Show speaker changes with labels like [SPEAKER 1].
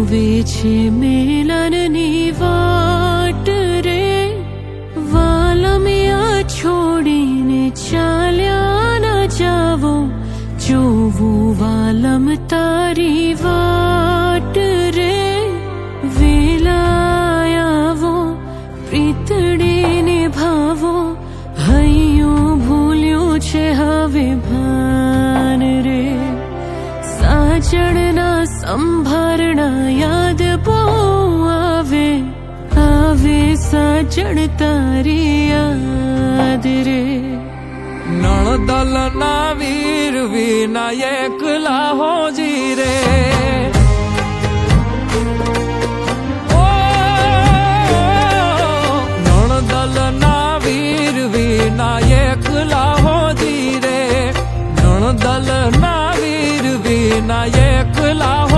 [SPEAKER 1] જોવે છે મેલનની વાટ રે વાલમિયા છોડીને ચાલ્યા ન જાવો જોવું વાલમ તારી વાટ રે વેલાયાવો પ્રીતડીને ભાવો હૈયું ભૂલ્યું છે હવે ભાન રે સાજણના સંભારણા યાદ બહુ આવે આવે સાજણ તારી યાદ રે
[SPEAKER 2] નણદલ ના વીર વિનાયક લાહોજી રે નણદલ ના વીર વિનાયક લાહોજી રે નણદલ ના વીર વિનાયક લાહોજી